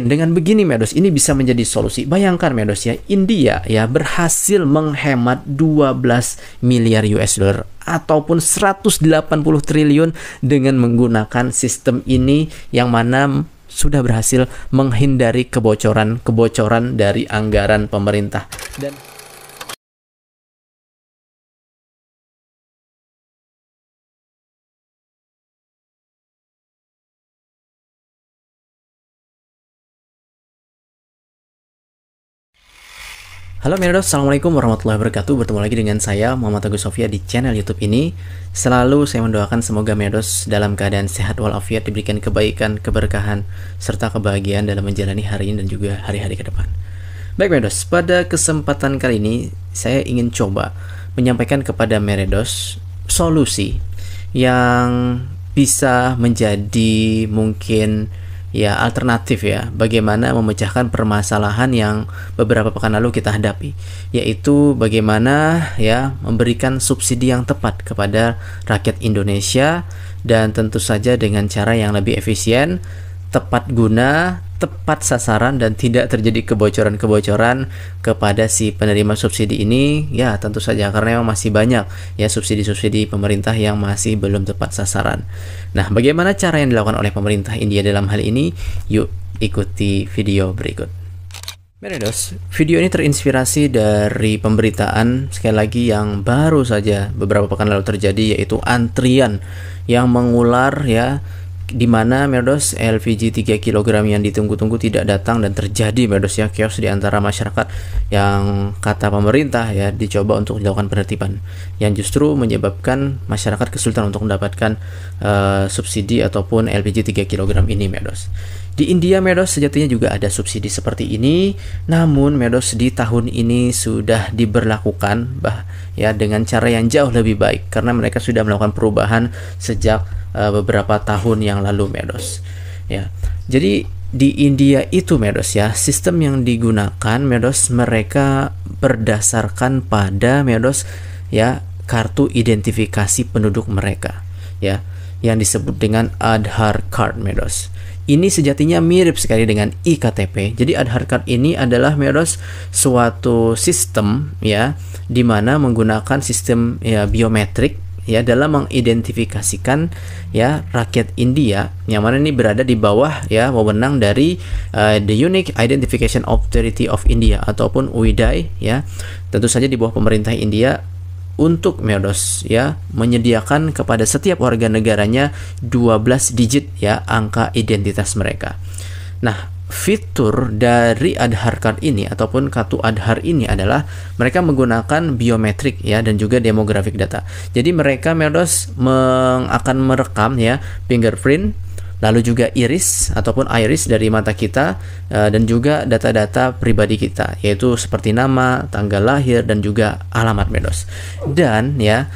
dengan begini Medos, ini bisa menjadi solusi. Bayangkan Medos ya, India ya berhasil menghemat 12 miliar US dollar ataupun 180 triliun dengan menggunakan sistem ini, yang mana sudah berhasil menghindari kebocoran dari anggaran pemerintah. Dan halo Medos, Assalamualaikum warahmatullahi wabarakatuh. Bertemu lagi dengan saya Muhammad Agus Sofia di channel YouTube ini. Selalu saya mendoakan semoga Medos dalam keadaan sehat walafiat, diberikan kebaikan, keberkahan, serta kebahagiaan dalam menjalani hari ini dan juga hari-hari ke depan. Baik Medos, pada kesempatan kali ini saya ingin coba menyampaikan kepada Medos solusi yang bisa menjadi mungkin ya alternatif ya, bagaimana memecahkan permasalahan yang beberapa pekan lalu kita hadapi, yaitu bagaimana ya memberikan subsidi yang tepat kepada rakyat Indonesia, dan tentu saja dengan cara yang lebih efisien, tepat guna, tepat sasaran, dan tidak terjadi kebocoran-kebocoran kepada si penerima subsidi ini. Ya tentu saja karena memang masih banyak ya subsidi-subsidi pemerintah yang masih belum tepat sasaran. Nah, bagaimana cara yang dilakukan oleh pemerintah India dalam hal ini? Yuk ikuti video berikut. Medos, video ini terinspirasi dari pemberitaan sekali lagi yang baru saja beberapa pekan lalu terjadi, yaitu antrian yang mengular ya, di mana Medos LPG 3 kg yang ditunggu-tunggu tidak datang, dan terjadi Medos ya chaos di antara masyarakat yang kata pemerintah ya dicoba untuk dilakukan penertiban, yang justru menyebabkan masyarakat kesulitan untuk mendapatkan subsidi ataupun LPG 3 kg ini Medos. Di India Medos sejatinya juga ada subsidi seperti ini, namun Medos di tahun ini sudah diberlakukan ya dengan cara yang jauh lebih baik, karena mereka sudah melakukan perubahan sejak beberapa tahun yang lalu Medos ya. Jadi di India itu Medos ya, sistem yang digunakan Medos, mereka berdasarkan pada Medos ya kartu identifikasi penduduk mereka ya, yang disebut dengan Aadhaar Card Medos. Ini sejatinya mirip sekali dengan iKTP. Jadi Aadhaar Card ini adalah Medos suatu sistem ya, di mana menggunakan sistem ya biometrik ya dalam mengidentifikasikan ya rakyat India, yang mana ini berada di bawah ya wewenang dari the Unique Identification Authority of India ataupun UIDAI ya, tentu saja di bawah pemerintah India, untuk Medos ya menyediakan kepada setiap warga negaranya 12 digit ya angka identitas mereka. Nah, fitur dari Aadhaar Card ini ataupun kartu Aadhaar ini adalah mereka menggunakan biometrik ya dan juga demographic data. Jadi mereka Medos akan merekam ya fingerprint, lalu juga iris ataupun iris dari mata kita, dan juga data-data pribadi kita, yaitu seperti nama, tanggal lahir, dan juga alamat Medos. Dan ya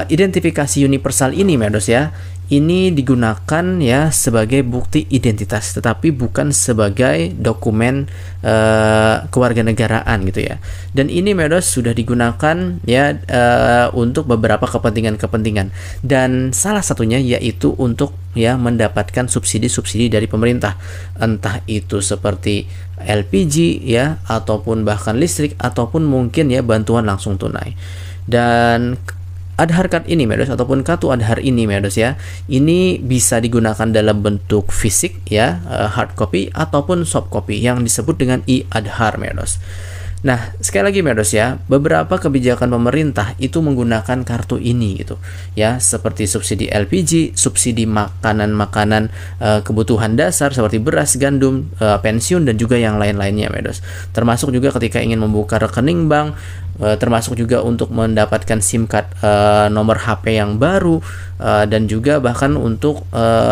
identifikasi universal ini Medos ya, ini digunakan ya sebagai bukti identitas, tetapi bukan sebagai dokumen kewarganegaraan gitu ya. Dan ini Medos sudah digunakan ya untuk beberapa kepentingan-kepentingan, dan salah satunya yaitu untuk ya mendapatkan subsidi-subsidi dari pemerintah, entah itu seperti LPG ya, ataupun bahkan listrik, ataupun mungkin ya bantuan langsung tunai. Dan Aadhaar Card ini Medos ataupun kartu Aadhaar ini Medos ya, ini bisa digunakan dalam bentuk fisik ya, hard copy ataupun soft copy yang disebut dengan e-Aadhaar Medos. Nah, sekali lagi Medos ya, beberapa kebijakan pemerintah itu menggunakan kartu ini gitu ya, seperti subsidi LPG, subsidi makanan-makanan kebutuhan dasar seperti beras, gandum, pensiun, dan juga yang lain-lainnya Medos. Termasuk juga ketika ingin membuka rekening bank, termasuk juga untuk mendapatkan SIM card nomor HP yang baru, dan juga bahkan untuk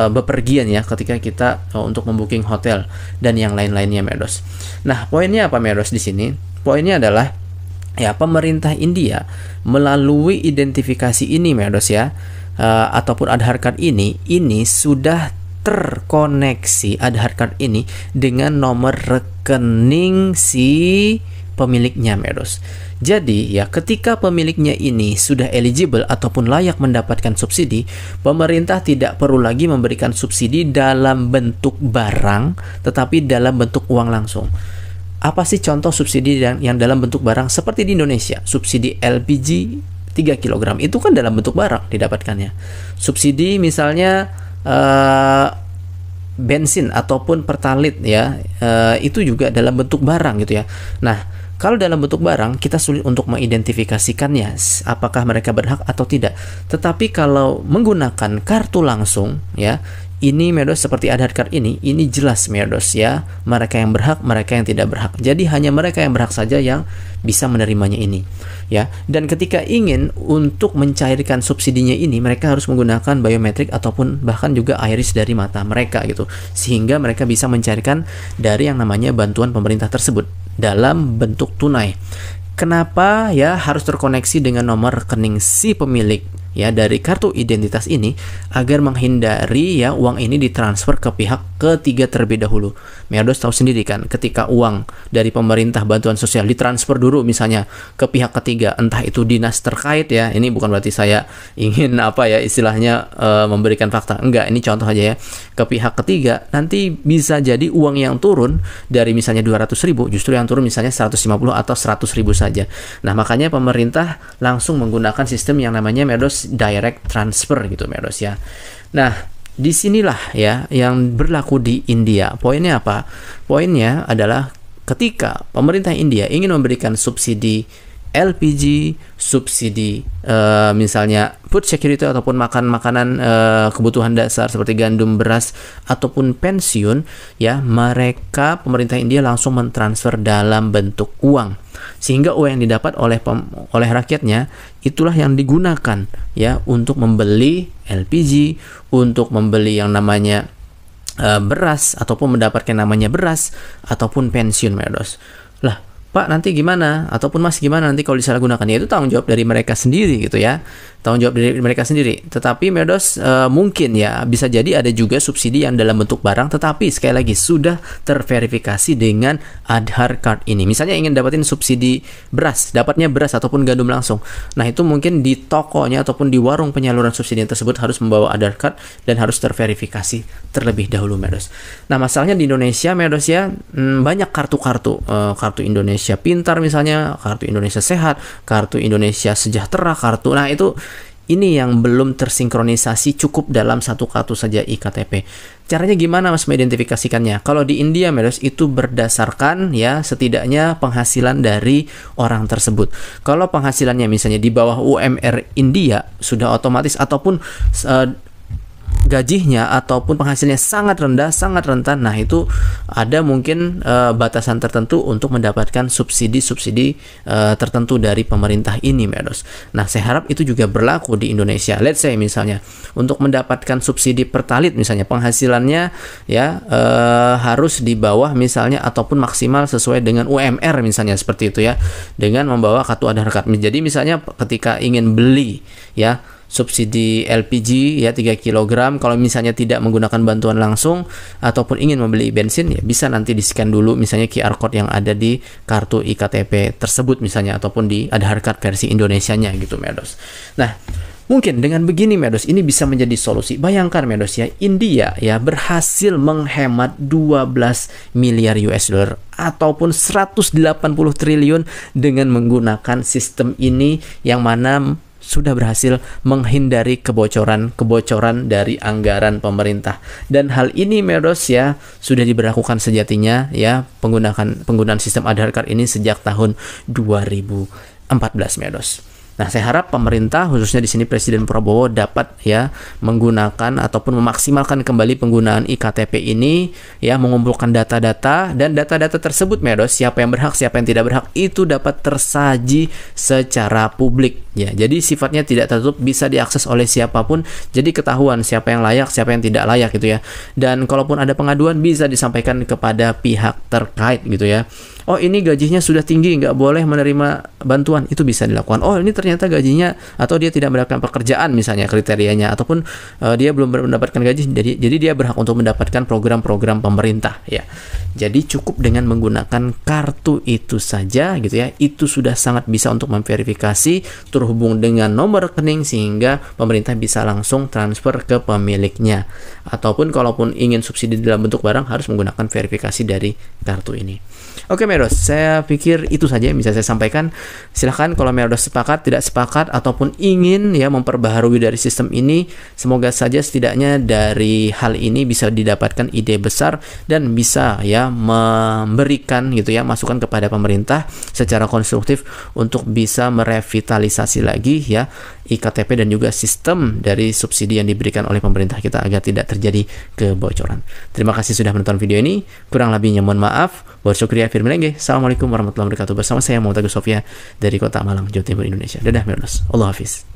bepergian ya, ketika kita untuk membooking hotel dan yang lain-lainnya Medos. Nah, poinnya apa Medos di sini? Poinnya adalah ya pemerintah India melalui identifikasi ini Medos ya, ataupun Aadhaar Card ini sudah terkoneksi Aadhaar Card ini dengan nomor rekening si pemiliknya, Medos. Jadi ya, ketika pemiliknya ini sudah eligible ataupun layak mendapatkan subsidi, pemerintah tidak perlu lagi memberikan subsidi dalam bentuk barang, tetapi dalam bentuk uang langsung. Apa sih contoh subsidi yang dalam bentuk barang? Seperti di Indonesia, subsidi LPG 3 kg itu kan dalam bentuk barang didapatkannya. Subsidi misalnya bensin ataupun pertalit ya, itu juga dalam bentuk barang gitu ya. Nah, kalau dalam bentuk barang, kita sulit untuk mengidentifikasikannya, apakah mereka berhak atau tidak. Tetapi kalau menggunakan kartu langsung, ya, ini Medos seperti Aadhaar Card ini jelas Medos ya, mereka yang berhak, mereka yang tidak berhak. Jadi hanya mereka yang berhak saja yang bisa menerimanya ini, ya. Dan ketika ingin untuk mencairkan subsidinya ini, mereka harus menggunakan biometrik ataupun bahkan juga iris dari mata mereka gitu, sehingga mereka bisa mencairkan dari yang namanya bantuan pemerintah tersebut dalam bentuk tunai. Kenapa ya harus terkoneksi dengan nomor rekening si pemilik ya dari kartu identitas ini, agar menghindari ya uang ini ditransfer ke pihak ketiga terlebih dahulu. Medos tahu sendiri kan, ketika uang dari pemerintah bantuan sosial ditransfer dulu misalnya ke pihak ketiga, entah itu dinas terkait ya, ini bukan berarti saya ingin apa ya istilahnya memberikan fakta, enggak, ini contoh aja ya, ke pihak ketiga nanti bisa jadi uang yang turun dari misalnya 200.000 justru yang turun misalnya 150 atau 100.000 saja. Nah, makanya pemerintah langsung menggunakan sistem yang namanya Medos direct transfer gitu Medos ya. Nah, disinilah ya yang berlaku di India. Poinnya apa? Poinnya adalah ketika pemerintah India ingin memberikan subsidi LPG, subsidi misalnya food security ataupun makanan kebutuhan dasar seperti gandum, beras ataupun pensiun ya, mereka pemerintah India langsung mentransfer dalam bentuk uang, sehingga uang yang didapat oleh rakyatnya itulah yang digunakan ya untuk membeli LPG, untuk membeli yang namanya beras ataupun mendapatkan namanya beras ataupun pensiun Medos. Lah, Pak, nanti gimana? Ataupun Mas gimana nanti kalau disalahgunakan? Ya itu tanggung jawab dari mereka sendiri gitu ya. Tanggung jawab dari mereka sendiri. Tetapi Medos mungkin ya bisa jadi ada juga subsidi yang dalam bentuk barang, tetapi sekali lagi sudah terverifikasi dengan Aadhaar Card ini. Misalnya ingin dapatin subsidi beras, dapatnya beras ataupun gandum langsung. Nah, itu mungkin di tokonya ataupun di warung penyaluran subsidi tersebut harus membawa Aadhaar Card dan harus terverifikasi terlebih dahulu Medos. Nah, masalahnya di Indonesia Medos ya, banyak kartu-kartu, kartu Indonesia Pintar misalnya, kartu Indonesia Sehat, kartu Indonesia Sejahtera, kartu. Nah, ini yang belum tersinkronisasi cukup dalam satu kartu saja iktp. Caranya gimana Mas mengidentifikasikannya? Kalau di India Medos itu berdasarkan ya setidaknya penghasilan dari orang tersebut. Kalau penghasilannya misalnya di bawah UMR India sudah otomatis, ataupun gajinya ataupun penghasilannya sangat rendah, sangat rentan, nah itu ada mungkin batasan tertentu untuk mendapatkan subsidi-subsidi tertentu dari pemerintah ini Medos. Nah, saya harap itu juga berlaku di Indonesia. Let's say misalnya untuk mendapatkan subsidi pertalit misalnya penghasilannya ya harus di bawah misalnya ataupun maksimal sesuai dengan UMR misalnya seperti itu ya, dengan membawa kartu Aadhaar Card. Jadi misalnya ketika ingin beli ya subsidi LPG ya 3 kg, kalau misalnya tidak menggunakan bantuan langsung ataupun ingin membeli bensin ya bisa nanti di-scan dulu misalnya QR code yang ada di kartu iktp tersebut misalnya, ataupun di Aadhaar Card versi Indonesianya gitu Medos. Nah, mungkin dengan begini Medos ini bisa menjadi solusi. Bayangkan Medos ya, India ya berhasil menghemat 12 miliar US dollar ataupun 180 triliun dengan menggunakan sistem ini, yang mana sudah berhasil menghindari kebocoran dari anggaran pemerintah. Dan hal ini Medos ya sudah diberlakukan sejatinya ya penggunaan sistem Aadhaar Card ini sejak tahun 2014 Medos. Nah, saya harap pemerintah khususnya di sini Presiden Prabowo dapat ya menggunakan ataupun memaksimalkan kembali penggunaan iktp ini ya, mengumpulkan data-data, dan data-data tersebut Medos, siapa yang berhak, siapa yang tidak berhak itu dapat tersaji secara publik Ya, jadi sifatnya tidak tertutup, bisa diakses oleh siapapun, jadi ketahuan siapa yang layak, siapa yang tidak layak gitu ya. Dan kalaupun ada pengaduan bisa disampaikan kepada pihak terkait gitu ya. Oh, ini gajinya sudah tinggi, nggak boleh menerima bantuan, itu bisa dilakukan. Oh, ini ternyata gajinya atau dia tidak mendapatkan pekerjaan misalnya kriterianya, ataupun dia belum mendapatkan gaji, jadi dia berhak untuk mendapatkan program-program pemerintah ya. Jadi cukup dengan menggunakan kartu itu saja gitu ya, itu sudah sangat bisa untuk memverifikasi terhubung dengan nomor rekening sehingga pemerintah bisa langsung transfer ke pemiliknya. Ataupun kalaupun ingin subsidi dalam bentuk barang harus menggunakan verifikasi dari kartu ini. Oke Medos, saya pikir itu saja yang bisa saya sampaikan. Silahkan kalau Medos sepakat, tidak sepakat, ataupun ingin ya memperbaharui dari sistem ini, semoga saja setidaknya dari hal ini bisa didapatkan ide besar dan bisa ya memberikan gitu ya masukan kepada pemerintah secara konstruktif untuk bisa merevitalisasi lagi ya iktp dan juga sistem dari subsidi yang diberikan oleh pemerintah kita agar tidak terjadi kebocoran. Terima kasih sudah menonton video ini. Kurang lebihnya mohon maaf. Bersyukur ya. Assalamualaikum warahmatullahi wabarakatuh. Bersama saya Muhammad Agus Sofia dari Kota Malang, Jawa Timur, Indonesia. Dadah Medos. Allah Hafiz.